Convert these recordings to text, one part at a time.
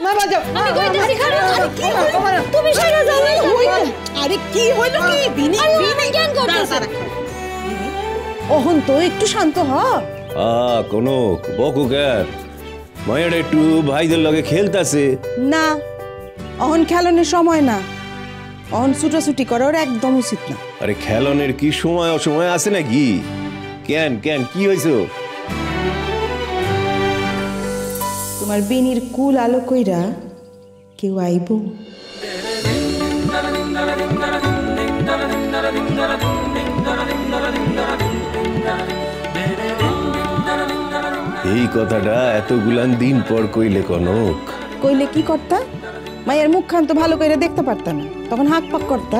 মামা যাও আমি কইতেছি তুমি সেটা যাও আরে কি হইলো কি বিনি বিনি কেন করতেছ ওহন তো একটু শান্ত হ কোনো বকু কেন মায়ের একটু ভাইদের লগে খেলতাছে না অহন খেলনের সময় না অহন ছুটাছুটি করা ওর একদম উচিত না আরে খেলনের কি সময় অসময় আছে নাকি কেন কেন কি হয়েছে তোমার বিনির কুল আলো কইরা কেউ আইব এই কথাটা এতগুলান দিন পর কইলে কনক কইলে কি করতা মায়ের মুখখান তো ভালো করে দেখতে পারতা না তখন হাঁক পাক করতা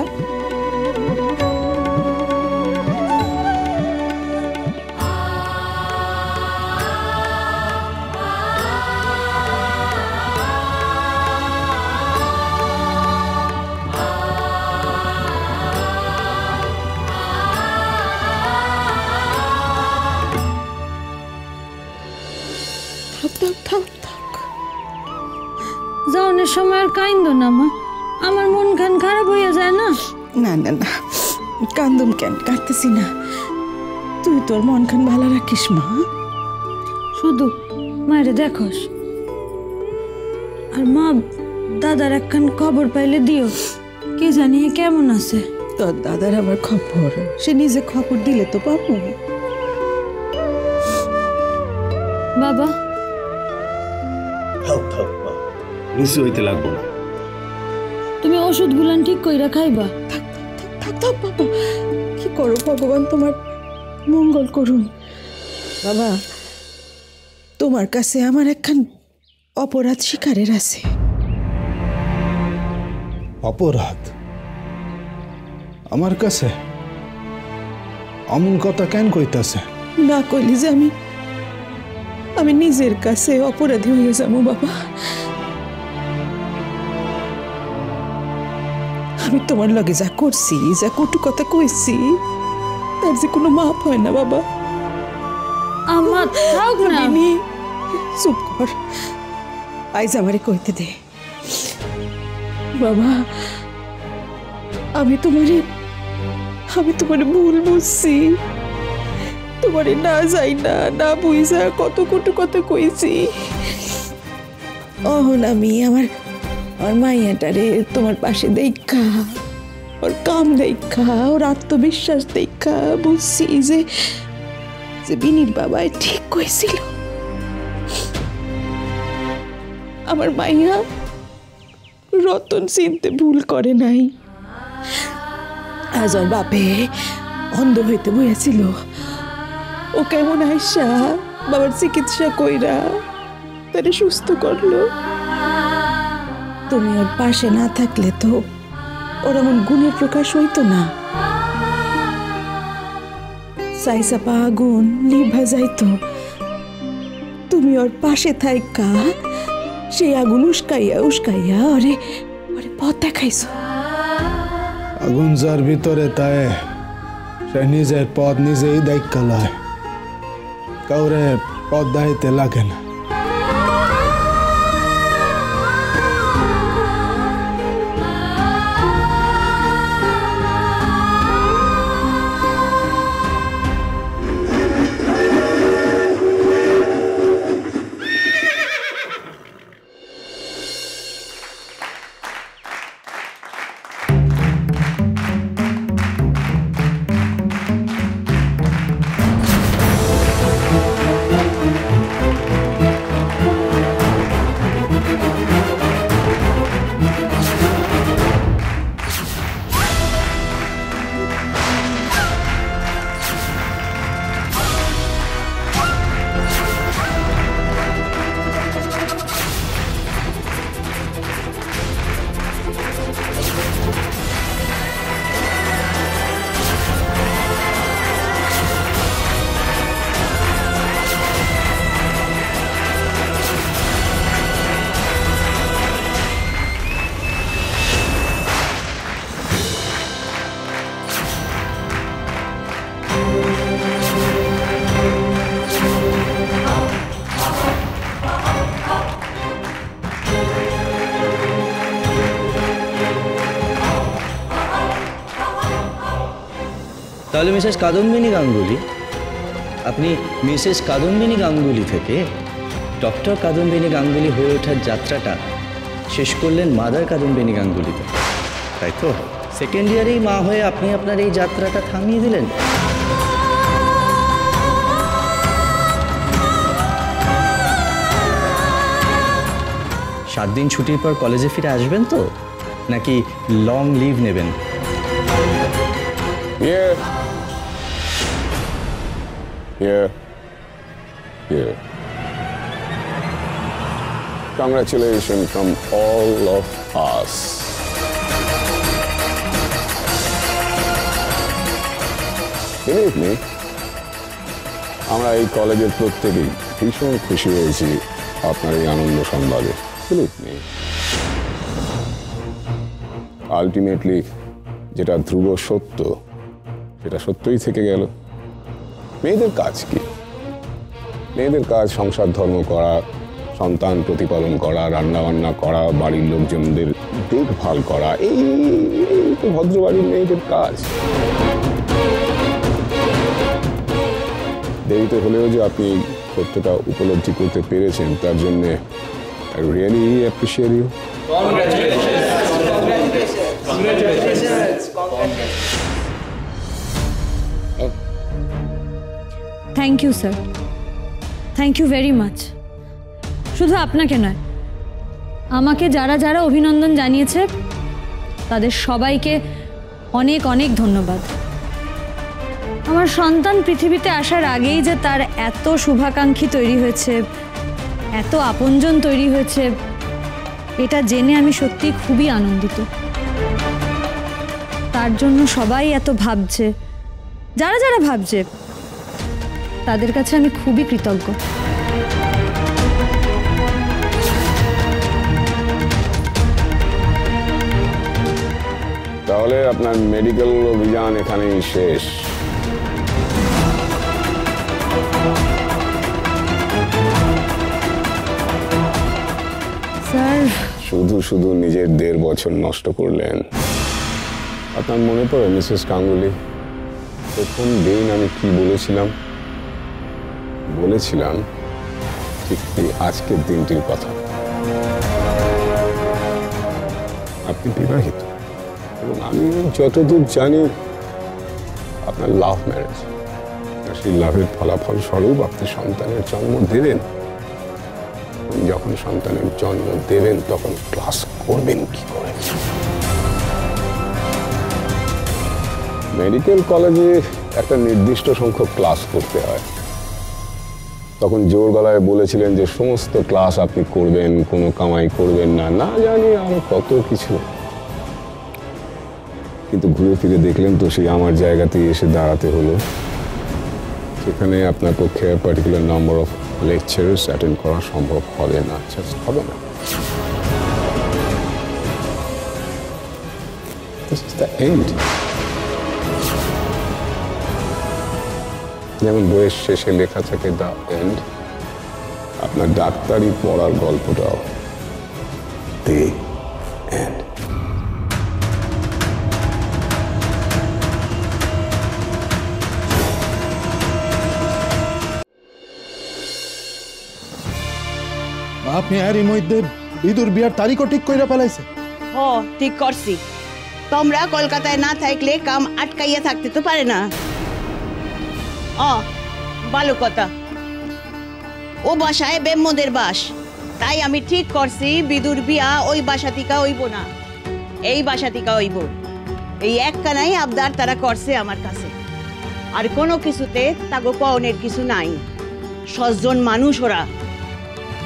যাওনের সময় আর কাইন্দ না মা আমার মন খান খারাপ হয়ে যায় না না না না কান্দুম কেন কাঁদতেছি না তুই তোর মন খান ভালো রাখিস মা শুধু মায়ের দেখোস আর মা দাদার একখান খবর পাইলে দিও কে জানি কেমন আছে তোর দাদার আমার খবর সে নিজে খবর দিলে তো পাবো বাবা থাক থাক মা নিচু হইতে লাগবো না তুমি ওষুধ গুলান ঠিক কইরা খাইবা থাক থাক থাক বাবা কি করো ভগবান তোমার মঙ্গল করুন বাবা তোমার কাছে আমার একখান অপরাধ শিকারের আছে অপরাধ আমার কাছে অমন কথা কেন কইতাছে না কইলি যে আমি নিজের কাছে অপরাধী হয়ে যাবো বাবা আমি তোমার লগে যা করছি যা কটু কথা কইছি তার যে কোনো মাপ হয় না বাবা আমার থাক না বিনি চুপ কর আইজ আমারে কইতে দে বাবা আমি তোমারে ভুল বুঝছি তোমারে না যাই না বুঝা কত কটু কথা কইছি অহন আমি আমার মাইয়াটারে তোমার পাশে দেখা ওর কাম দেখা ওর আত্মবিশ্বাস দেখা বুঝছি যে বিনির বাবাই ঠিক কইছিল আমার মাইয়া রতন চিনতে ভুল করে নাই আজ ওর বাপে অন্ধ হইতে বইয়াছিল ও কেমন আইসা বাবার চিকিৎসা কইরা তারে সুস্থ করলো তুমি ওর পাশে না থাকলে তো ওর এমন গুণের প্রকাশ হইতো না সাইসাপা আগুন লিভা যাইতো তুমি ওর পাশে থাইকা সেই আগুন উস্কাইয়া উস্কাইয়া ওরে পথ দেখাইছো আগুন যার ভিতরে তাই সে নিজের পথ নিজেই দেখা লয় কাউরে পথ দাইতে লাগে না তাহলে মিসেস কাদম্বিনী গাঙ্গুলি, আপনি মিসেস কাদম্বিনী গাঙ্গুলি থেকে ডক্টর কাদম্বিনী গাঙ্গুলি হয়ে ওঠার যাত্রাটা শেষ করলেন মাদার কাদম্বিনী গাঙ্গুলিতে, তাই তো? সেকেন্ড ইয়ারেই মা হয়ে আপনি আপনার এই যাত্রাটা থামিয়ে দিলেন। সাত দিন ছুটির পর কলেজে ফিরে আসবেন তো, নাকি লং লিভ নেবেন? Congratulations from all of us. Believe me, আমরা এই কলেজের প্রত্যেকেই ভীষণ খুশি হয়েছি আপনার এই আনন্দ সংবাদে। Believe me. আলটিমেটলি যেটা ধ্রুব সত্য সেটা সত্যই থেকে গেল। মেয়েদের কাজ কি? মেয়েদের কাজ সংসার ধর্ম করা, সন্তান প্রতিপালন করা, রান্নাবান্না করা, বাড়ির লোকজনদের দেখভাল করা, এই তো ভদ্রবাড়ির মেয়েদের কাজ। দেরিতে হলেও যে আপনি সত্যটা উপলব্ধি করতে পেরেছেন তার জন্যে I really appreciate you. Thank you sir, thank you very much. শুধু আপনাকে নয়, আমাকে যারা যারা অভিনন্দন জানিয়েছে তাদের সবাইকে অনেক অনেক ধন্যবাদ। আমার সন্তান পৃথিবীতে আসার আগেই যে তার এত শুভাকাঙ্ক্ষী তৈরি হয়েছে, এত আপনজন তৈরি হয়েছে, এটা জেনে আমি সত্যি খুবই আনন্দিত। তার জন্য সবাই এত ভাবছে, যারা যারা ভাবছে তাদের কাছে আমি খুবই কৃতজ্ঞ। তাহলে আপনার মেডিকেল অভিযান এখানেই শেষ। স্যার, শুধু শুধু নিজের 1.5 বছর নষ্ট করলেন। আপনার মনে পড়ে মিসেস গাঙ্গুলি, প্রথম দিন আমি কি বলেছিলাম? বলেছিলাম ঠিক এই আজকের দিনটির কথা। আপনি বিবাহিত এবং আমি যতদূর জানি আপনার লাভ ম্যারেজ। সেই লাভের ফলাফল স্বরূপ আপনি সন্তানের জন্ম দেবেন। যখন সন্তানের জন্ম দেবেন তখন ক্লাস করবেন কি করে? মেডিকেল কলেজে একটা নির্দিষ্ট সংখ্যক ক্লাস করতে হয়। তখন জোর গলায় বলেছিলেন যে সমস্ত ক্লাস আপনি করবেন, কোনো কামাই করবেন না, না জানি আরো কত কিছু। কিন্তু ঘুরে ফিরে দেখলেন তো সেই আমার জায়গাতেই এসে দাঁড়াতে হলো। সেখানে আপনার পক্ষে particular number of lectures attend করা সম্ভব হবে না, জাস্ট হবে না। This is the end. যেমন বইয়ের শেষে লেখা থাকে দ্য এন্ড, আপনার ডাক্তারি পড়ার গল্পটাও দি এন্ড। আপনি এরই মধ্যে বিদুর বিয়ার তারিখও ঠিক কইরা ফেলাইছে? ও ঠিক করছি। তোমরা কলকাতায় না থাকলে কাম আটকাইয়া থাকতে তো পারে না। ভালো কথা, ও বাসায় বেম্মদের বাস, তাই আমি ঠিক করছি বিদুর বিয়া ওই বাসা থেকে হইব না, এই বাসা থেকে হইব। এই একখানাই আবদার তারা করছে আমার কাছে, আর কোনো কিছুতে তাগো পাওনের কিছু নাই। 6 জন মানুষ ওরা,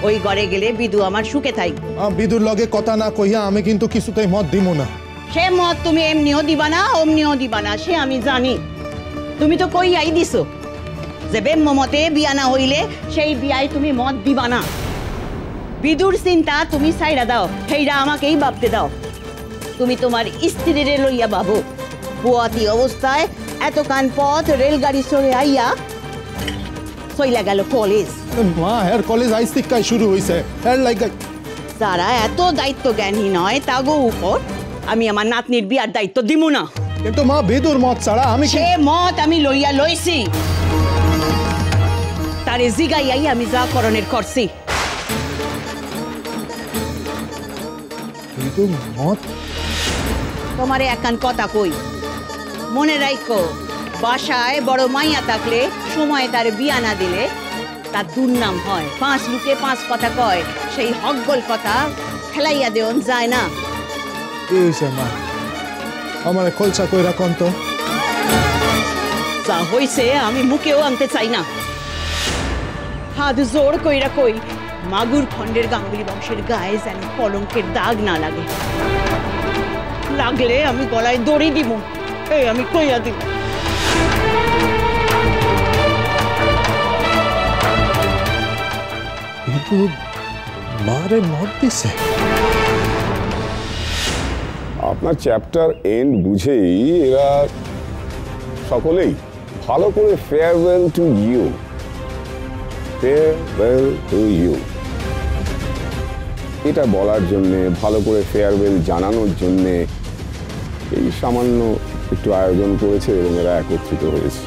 ওই ঘরে গেলে বিদু আমার সুখে থাকবে। বিদুর লগে কথা না কইয়া আমি কিন্তু কিছুতেই মত দিব না। সে মত তুমি এমনিও দিবা না, অমনিও দিবা না, সে আমি জানি। তুমি তো কইয়াই দিছো যে বেম্ম মতে বিয়া না হইলে সেই বিয়ায় তুমি মত দিবা না। বিদুর চিন্তা তুমি সাইরা দাও, সেইটা আমাকেই ভাবতে দাও। তুমি তোমার স্ত্রীরে লইয়া ভাবো। বুয়াতি অবস্থায় এতখান পথ রেলগাড়ি চড়ে আইয়া চইলা গেল কলেজ। মা, এর কলেজ আইস থেকে শুরু হইছে, এর লাইগা যারা এত দায়িত্ব জ্ঞানী নয় তাগো উপর আমি আমার নাতনির বিয়ার দায়িত্ব দিব না। কিন্তু মা বিদুর মত ছাড়া আমি সে মত আমি লইয়া লইছি, তারে জিগাইয়াই আমি যা করণের করছি। বিদুর মত তোমারে একান কথা কই, মনে রাখো বাসায় বড় মাইয়া থাকলে সময় তার বিয়া না দিলে তার দুর্নাম হয়। 5 লোকে 5 কথা কয়, সেই হকগল কথা ফেলাইয়া দেওন যায় না। কি হয়েছে মা? আমার খোলসা কইরা কোন তো যা হইছে আমি মুখেও আনতে চাই না। হাত জোর কইরা কই, মাগুর খণ্ডের গাঙ্গুলি বংশের গায়ে যেন কলঙ্কের দাগ না লাগে, লাগলে আমি গলায় দড়ি দিব। এই আমি কইয়া দিব। বিদু মারে মত দিছে। আপনার চ্যাপ্টার এন্ড বুঝেই এরা সকলেই ভালো করে farewell to you, farewell to you এটা বলার জন্যে, ভালো করে ফেয়ারওয়েল জানানোর জন্যে এই সামান্য একটু আয়োজন করেছে এবং এরা একত্রিত হয়েছে।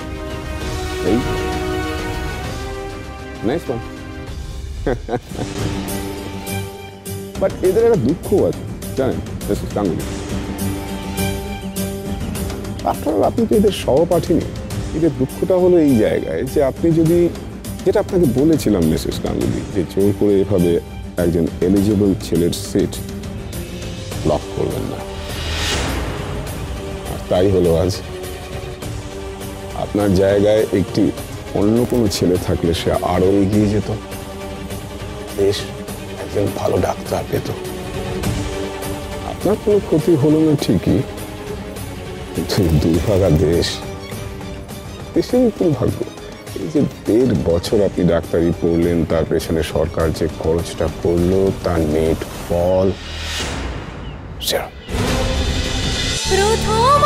এই নাইস ওয়ান। বাট এদের একটা দুঃখ আছে জানেন মিসেস গাঙ্গুলি, আপনার আপনি তো এদের সহপাঠী নেই। এদের দুঃখটা হলো এই জায়গায় যে আপনি যদি, যেটা আপনাকে বলেছিলাম মিসেস গাঙ্গুলি, যে জোর করে এভাবে একজন এলিজিবল ছেলের সিট লক করবেন না, আর তাই হলো আজ। আপনার জায়গায় একটি অন্য কোনো ছেলে থাকলে সে আরো এগিয়ে যেত, বেশ একজন ভালো ডাক্তার পেত। আপনার কোনো ক্ষতি হলো না ঠিকই, কিন্তু দুর্ভাগা দেশ, দেশের উপর ভাগ্য। এই যে 1.5 বছর আপনি ডাক্তারি পড়লেন, তার পেছনে সরকার যে খরচটা করলো, তার নেট ফল প্রথম